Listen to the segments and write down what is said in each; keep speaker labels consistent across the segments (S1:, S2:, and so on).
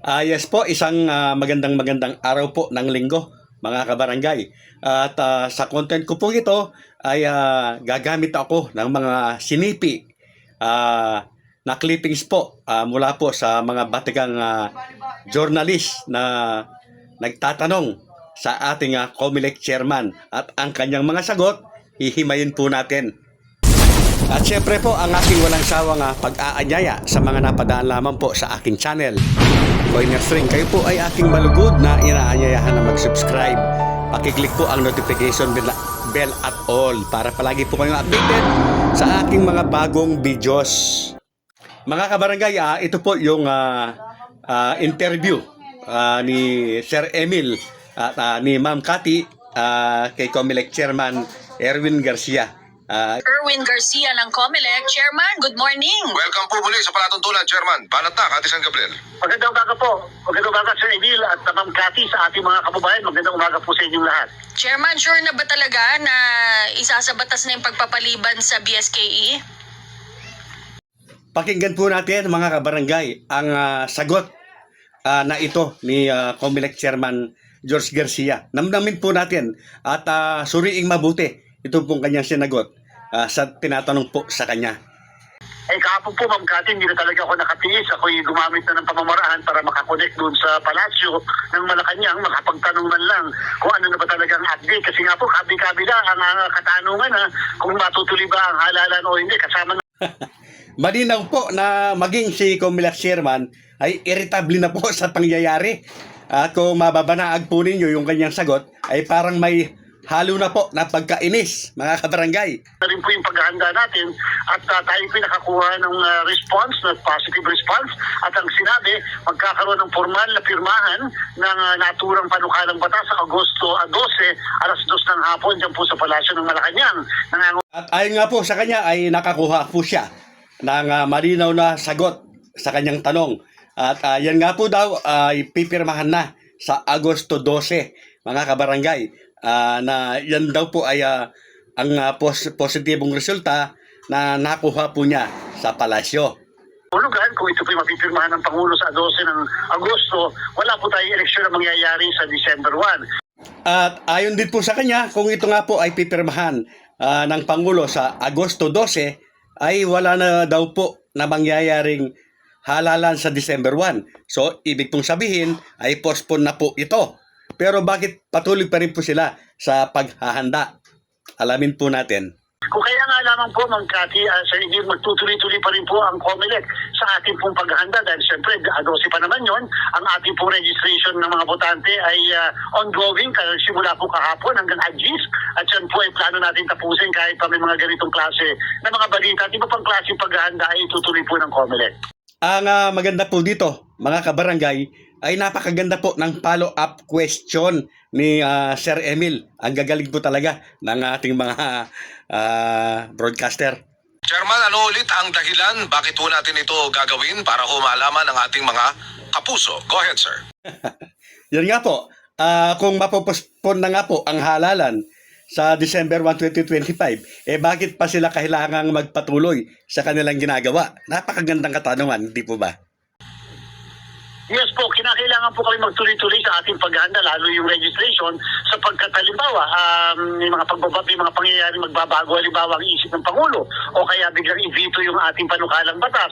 S1: Yes po, isang magandang araw po ng linggo, mga kabarangay. At sa content ko po ito ay gagamit ako ng mga sinipi na clippings po mula po sa mga batigang journalist na nagtatanong sa ating COMELEC chairman. At ang kanyang mga sagot, hihimayin po natin. At syempre po, ang aking walang sawang pag-aanyaya sa mga napadaan lamang po sa aking channel, Coiners Ring. Kayo po ay aking malugod na inaanyayahan na mag-subscribe. Pakiclick po ang notification bell at all para palagi po kayong updated sa aking mga bagong videos. Mga kabarangay, ito po yung interview ni Sir Emil at ni Ma'am Cathy kay COMELEC Chairman Erwin Garcia.
S2: Erwin Garcia ng COMELEC. Chairman, good morning.
S3: Welcome po muli sa palatuntunan, Chairman. Banat na, Cathy San Gabriel.
S4: Magandang umaga po. Magandang umaga, Sir Emil at Ma'am Cathy, sa ating mga kababayan. Magandang umaga po sa inyong lahat.
S2: Chairman, sure na ba talaga na isasabatas na yung pagpapaliban sa BSKE?
S1: Pakinggan po natin, mga kabarangay, ang sagot na ito ni COMELEC Chairman George Garcia. Namnamin po natin at suriing mabuti ito pong kanyang sinagot sa tinatanong po sa kanya.
S4: Kahapon po, Ma'am Cathy, hindi na talaga ako nakatiis. Ako'y gumamit na ng pamamaraan para makakonect doon sa palasyo ng Malacanang, makapagtanong man lang kung ano na ba talagang update. Kasi nga po, kabi-kabila ang katanungan kung matutuloy ba ang halalan o hindi. Kasama na...
S1: Malinaw po na maging si COMELEC Chairman ay irritable na po sa pangyayari. At kung mababanaag po ninyo yung kanyang sagot, ay parang may halo na po na pagkainis, mga kabarangay.
S4: Na rin po yung paghahanda natin at tayo po nakakuha ng response, na positive response, at ang sinabi, magkakaroon ng formal na pirmahan ng naturang panukalang batas sa Agosto 12, alas 2 ng hapon dyan po sa Palasyo ng Malacanang.
S1: At ayon nga po sa kanya ay nakakuha po siya ng malinaw na sagot sa kanyang tanong. At yan nga po daw ay pipirmahan na sa Agosto 12, mga kabarangay. Na yan daw po ay ang positibong resulta na nakuha po niya sa palasyo.
S4: Ulugan, kung ito po mapipirmahan ng Pangulo sa 12 ng Agosto, wala po tayong eleksyon na mangyayari sa December 1.
S1: At ayon din po sa kanya, kung ito nga po ay pipirmahan ng Pangulo sa Agosto 12, ay wala na daw po na mangyayaring halalan sa December 1. So, ibig pong sabihin ay postpone na po ito. Pero bakit patuloy pa rin po sila sa paghahanda? Alamin po natin.
S4: Kung kaya nga lamang po, Ma'am Cathy, Sir Emil, magtutuloy-tuloy pa rin po ang COMELEC sa ating pong paghahanda dahil siyempre, 12 pa naman yon. Ang ating pong registration ng mga botante ay ongoing, simula po kahapon hanggang Agis. At yan po ay plano natin tapusin kahit pa may mga ganitong klase na mga balita. At iba pang klase paghahanda ay tutuloy po ng COMELEC.
S1: Ang maganda po dito, mga kabarangay, ay napakaganda po ng follow-up question ni Sir Emil. Ang gagaling po talaga ng ating mga broadcaster.
S3: Chairman, ano ulit ang dahilan? Bakit po natin ito gagawin para humalaman ang ating mga kapuso? Go ahead, sir.
S1: Yan nga po, kung mapopospon na nga po ang halalan sa December 1, 2025, bakit pa sila kailangang magpatuloy sa kanilang ginagawa? Napakagandang katanungan, hindi po ba?
S4: Yes po, kinakailangan po kami magtuloy-tuloy sa ating paghahanda, lalo yung registration, sapagkat halimbawa, may mga pagbababa, mga pangyayari magbabago, halimbawa ang isip ng Pangulo, o kaya biglang i-veto yung ating panukalang batas.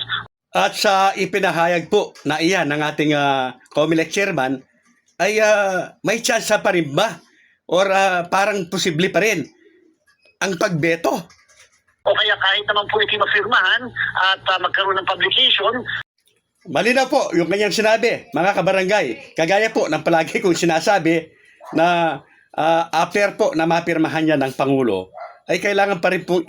S1: At sa ipinahayag po na iyan ng ating COMELEC chairman, ay may chance pa rin ba? Or parang posible pa rin ang pagbeto?
S4: O kaya kahit naman po iti mafirmahan at magkaroon ng publication.
S1: Malinaw po yung kanyang sinabi, mga kabarangay. Kagaya po ng palagi kong sinasabi na after po na mapirmahan niya ng Pangulo, ay kailangan pa rin pong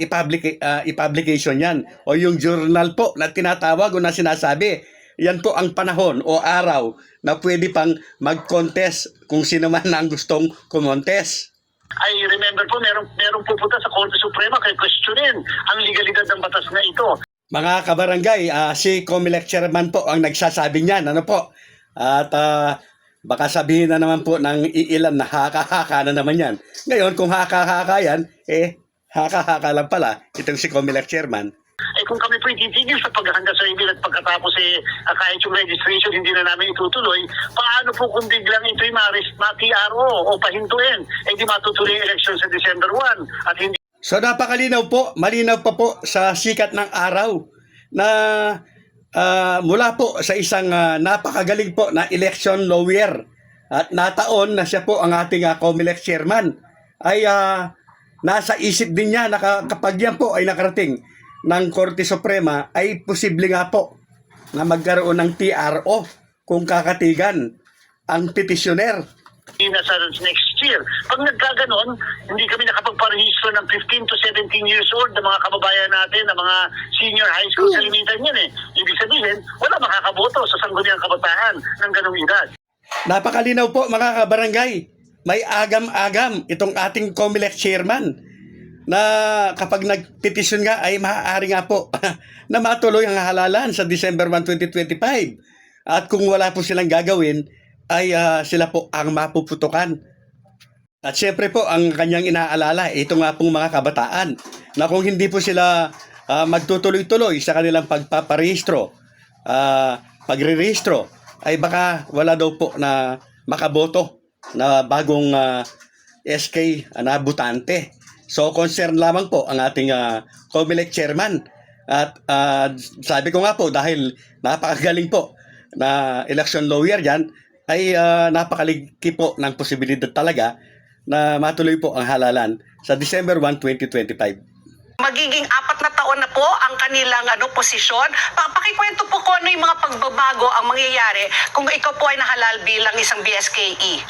S1: i-publication yan. O yung journal po na tinatawag o na sinasabi, yan po ang panahon o araw na pwede pang mag-contest kung sino man ang gustong kumontes.
S4: I remember po, merong pupunta sa Korte Suprema kaya questionin ang legalidad ng batas na ito.
S1: Mga kabarangay, si COMELEC chairman po ang nagsasabi niyan, ano po? At baka sabihin na naman po ng iilan na haka-haka na naman yan. Ngayon, kung haka-haka yan, haka-haka lang pala itong si COMELEC chairman.
S4: kung kami po titigil sa paghahanda sa email at pagkatapos kahit yung registration hindi na namin itutuloy, paano po kung biglang ito'y ma-TRO o pahintuin? Di matutuloy yung election sa December 1 at hindi.
S1: So napakalinaw po, malinaw pa po sa sikat ng araw na mula po sa isang napakagaling po na election lawyer at nataon na siya po ang ating COMELEC chairman ay nasa isip din niya na kapag yan po ay nakarating ng Korte Suprema ay posible nga po na magkaroon ng TRO kung kakatigan ang petisyoner.
S4: Na sa next year. Pag nagkaganon, hindi kami nakapagparehistro ng 15 to 17 years old na mga kababayan natin, na mga senior high school sa limitan yan Ibig sabihin, wala makakaboto sa sangguniang kabataan ng ganong edad.
S1: Napakalinaw po mga kabarangay. May agam-agam itong ating COMELEC chairman na kapag nagpetisyon nga ay maaari nga po na matuloy ang halalan sa December 1, 2025. At kung wala po silang gagawin, ay sila po ang mapuputukan. At syempre po, ang kanyang inaalala, ito nga pong mga kabataan, na kung hindi po sila magtutuloy-tuloy sa kanilang pagpaparehistro, pagrerehistro, ay baka wala daw po na makaboto na bagong SK na butante. So, concern lamang po ang ating COMELEC chairman. At sabi ko nga po, dahil napakagaling po na election lawyer yan, ay napakaliki po ng posibilidad talaga na matuloy po ang halalan sa December 1, 2025.
S5: Magiging 4 na taon na po ang kanilang posisyon. Pakikwento po ko ano yung mga pagbabago ang mangyayari kung ikaw po ay nahalal bilang isang BSKE.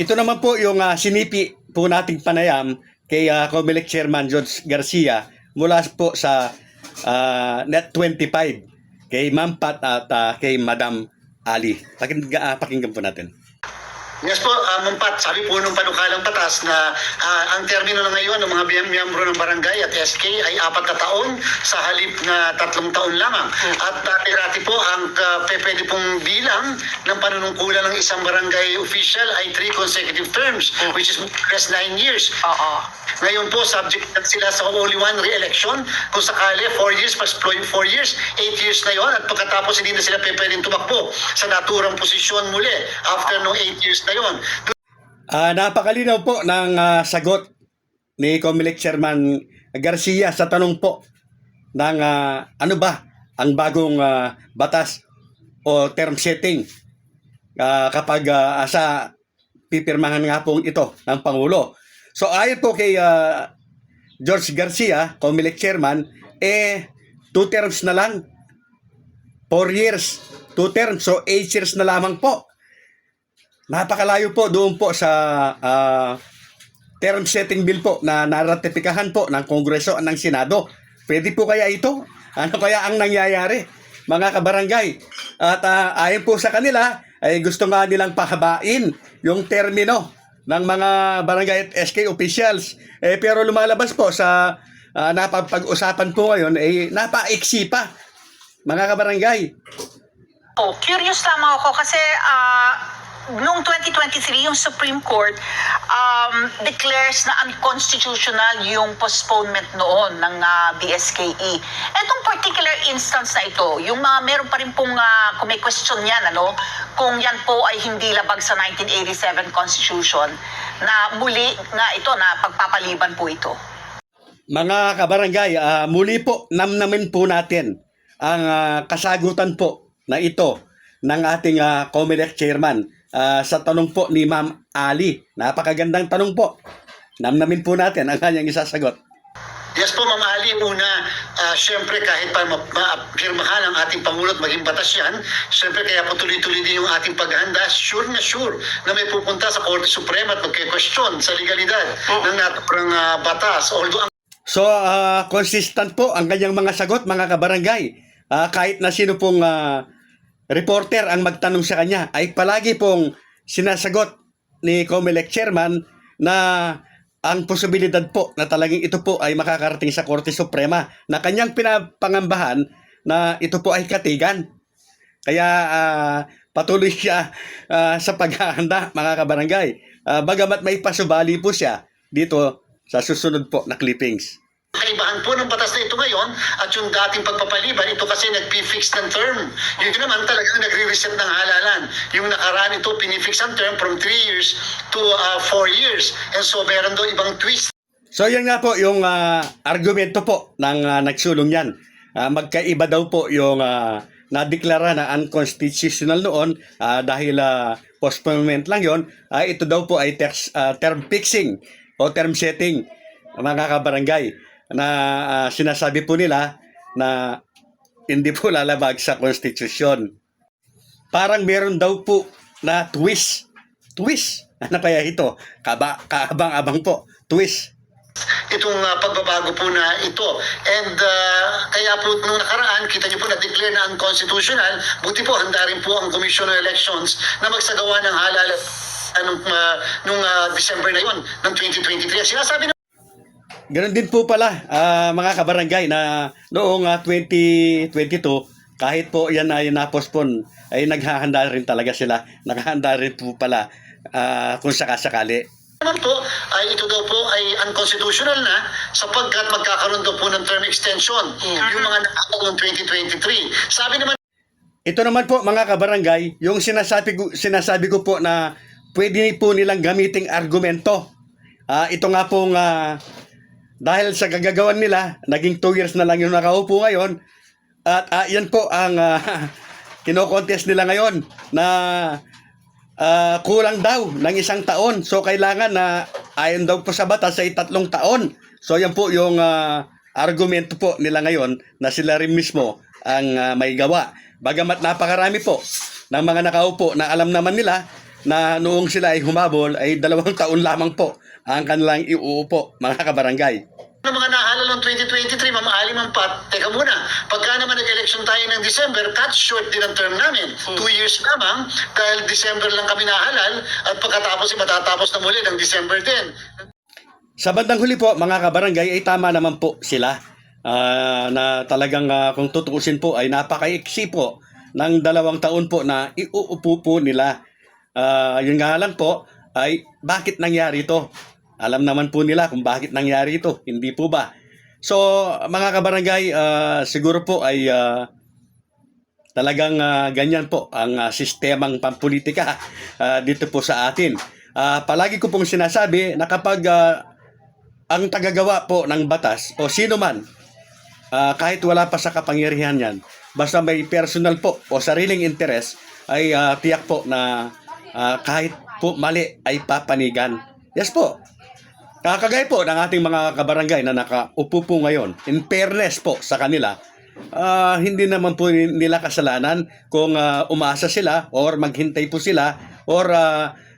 S1: Ito naman po yung sinipi po nating panayam kay COMELEC Chairman George Garcia mula po sa Net 25 kay Ma'am Pat at kay Madam Ali. Pakinggan po natin.
S4: Yes po, Mampat, sabi po nung panukalang batas na ang termino na ngayon ng mga miyembro ng barangay at SK ay 4 na taon sa halip na 3 taon lamang. At dati po ang pwede pong bilang ng panunungkulan ng isang barangay official ay 3 consecutive terms, which is less 9 years. Ngayon po, subject sila sa only one re-election. Kung sakali, 4 years plus 4 years, 8 years na yon. At pagkatapos hindi na sila pwedeng tumakbo sa naturang posisyon muli after no 8 years na yon.
S1: Napakalinaw po ng sagot ni COMELEC Chairman Garcia sa tanong po ng ano ba ang bagong batas o term setting kapag sa pipirmahan nga po ito ng Pangulo. So ayon po kay George Garcia, COMELEC Chairman, 2 terms na lang. 4 years, 2 terms, so 8 years na lamang po. Napakalayo po doon po sa term setting bill po na naratipikahan po ng Kongreso at ng Senado. Pwede po kaya ito? Ano kaya ang nangyayari, mga kabarangay? At ayon po sa kanila, ay gusto nga nilang pahabain yung termino ng mga barangay at SK officials. Pero lumalabas po sa napapag-usapan po ngayon, napaiksi pa, mga kabarangay.
S5: Curious lamang ako kasi noong 2023, yung Supreme Court declares na unconstitutional yung postponement noon ng BSKE. Etong particular instance na ito, yung meron pa rin pong kung may question yan, kung yan po ay hindi labag sa 1987 Constitution, na muli na ito, na pagpapaliban po ito.
S1: Mga kabarangay, muli po namnamin po natin ang kasagutan po na ito ng ating COMELEC Chairman sa tanong po ni Ma'am Ali. Napakagandang tanong po. Namnamin po natin ang kanyang isasagot.
S4: Yes po, Ma'am Ali, una, syempre kahit pa mapirmahan ang ating Pangulo at maging batas yan, syempre kaya po tuloy-tuloy din yung ating paghahanda, sure na may pupunta sa Korte Suprema at magke-question sa legalidad ng naturang batas. Although
S1: So, consistent po ang kanyang mga sagot, mga kabarangay. Kahit na sino pong reporter ang magtanong sa kanya, ay palagi pong sinasagot ni COMELEC Chairman na ang posibilidad po na talagang ito po ay makakarating sa Korte Suprema na kanyang pinapangambahan na ito po ay katigan. Kaya patuloy siya sa paghahanda, mga kabarangay. Bagamat may pasubali po siya dito sa susunod po na clippings.
S4: Kaibahan po ng batas na ito ngayon at yung dating pagpapaliban, ito kasi nag-fix ng term. Yun naman talagang nagre-reset ng halalan. Yung nakaraan ito, pinifix ang term from 3 years to 4 years. And so meron doon ibang twist.
S1: So yan nga po yung argumento po ng nagsulong yan. Magkaiba daw po yung nadeklara na unconstitutional noon dahil postponement lang yon. Ito daw po ay term fixing o term setting, mga kabarangay, na sinasabi po nila na hindi po lalabag sa konstitusyon. Parang meron daw po na twist. Ano kaya ito? Kaabang-abang po. Twist.
S4: Itong pagbabago po na ito. And kaya po nung nakaraan, kita niyo po na-declare na unconstitutional. Buti po, handa rin po ang Commission on Elections na magsagawa ng halalan nung December na yun, ng 2023. Sinasabi na
S1: Ganon din po pala, mga kabarangay, na noong 2022, kahit po yan ay na-postpone, ay naghahanda rin talaga sila. Naghahanda rin po pala kung sakasakali.
S4: naman po ay ito daw po ay unconstitutional na sapagkat magkakaroon daw po ng term extension yung mga nakakataon 2023. Sabi naman
S1: Ito naman po, mga kabarangay, yung sinasabi ko po na pwede po nilang gamiting argumento. Ito nga pong dahil sa gagagawan nila, naging 2 years na lang yung nakaupo ngayon. At yan po ang kino-contest nila ngayon na kulang daw ng 1 taon. So kailangan na ayon daw po sa batas ay 3 taon. So yan po yung argumento po nila ngayon na sila rin mismo ang may gawa. Bagamat napakarami po ng mga nakaupo na alam naman nila na noong sila ay humabol ay 2 taon lamang po ang kanilang iuupo, mga kabarangay.
S4: ng mga nahalal ng 2023, Ma'am Ali, Ma'am Pat, teka muna, pagka naman nag-election tayo ng December, cut short din ang term namin. 2 years lamang, dahil December lang kami nahalal, at pagkatapos matatapos na muli ng December din.
S1: Sa bandang huli po, mga kabarangay, ay tama naman po sila na talagang kung tutuusin po ay napakaiksi po ng 2 taon po na iuupo po nila. Yun nga lang po ay bakit nangyari ito? Alam naman po nila kung bakit nangyari ito, hindi po ba? So, mga kabarangay, siguro po ay talagang ganyan po ang sistemang pampolitika dito po sa atin. Palagi ko pong sinasabi na kapag ang tagagawa po ng batas o sino man, kahit wala pa sa kapangyarihan yan, basta may personal po o sariling interes, ay tiyak po na kahit po mali ay papanigan. Yes po. Kagaya po ng ating mga kabarangay na nakaupo po ngayon, in fairness po sa kanila, hindi naman po nila kasalanan kung umasa sila or maghintay po sila or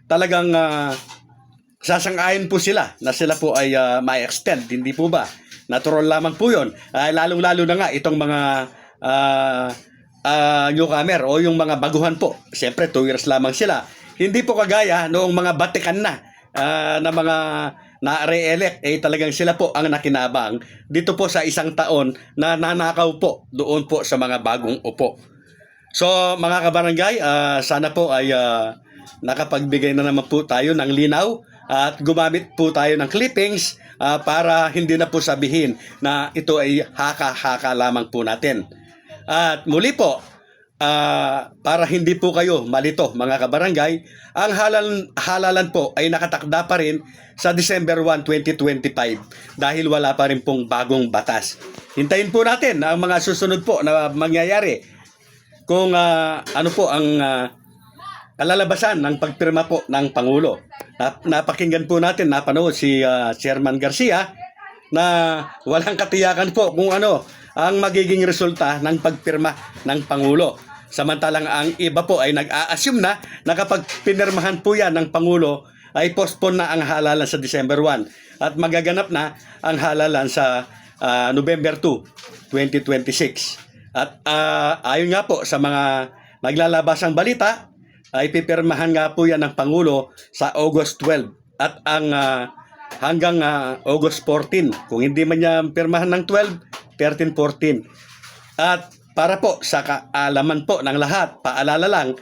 S1: talagang sasang-ayon po sila na sila po ay ma-extend, hindi po ba? Natural lamang po yun. Lalong-lalo na nga itong mga newcomer o yung mga baguhan po. Siyempre, 2 years lamang sila. Hindi po kagaya noong mga batikan na mga na-re-elect, talagang sila po ang nakinabang dito po sa 1 taon na nanakaw po doon po sa mga bagong upo. So, mga kabarangay, sana po ay nakapagbigay na naman po tayo ng linaw at gumamit po tayo ng clippings para hindi na po sabihin na ito ay haka-haka lamang po natin. At muli po, para hindi po kayo malito, mga kabarangay, ang halalan po ay nakatakda pa rin sa December 1, 2025 dahil wala pa rin pong bagong batas. Hintayin po natin ang mga susunod po na mangyayari kung ano po ang kalalabasan ng pagpirma po ng Pangulo. Napakinggan po natin, napanood si Chairman Garcia na walang katiyakan po kung ano ang magiging resulta ng pagpirma ng Pangulo. Samantalang ang iba po ay nag-a-assume na kapag pinirmahan po yan ng Pangulo ay postpone na ang halalan sa December 1 at magaganap na ang halalan sa November 2, 2026. At ayon nga po sa mga naglalabasang balita, ay pipirmahan nga po yan ng Pangulo sa August 12 at ang hanggang August 14. Kung hindi man niya pirmahan ng 12, 13, 14. At para po sa kaalaman po ng lahat, paalala lang,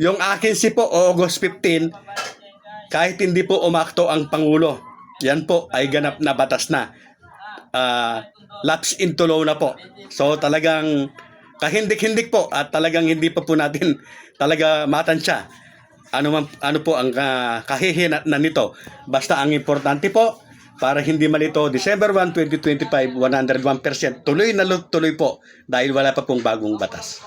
S1: yung akin si po August 15, kahit hindi po umakto ang Pangulo, yan po ay ganap na batas na. lapse into law na po. So talagang kahindik-hindik po at talagang hindi pa po natin talaga matansya ano po ang kahihinat na nito. Basta ang importante po, para hindi malito, December 1, 2025, 101%, tuloy na tuloy po dahil wala pa pong bagong batas.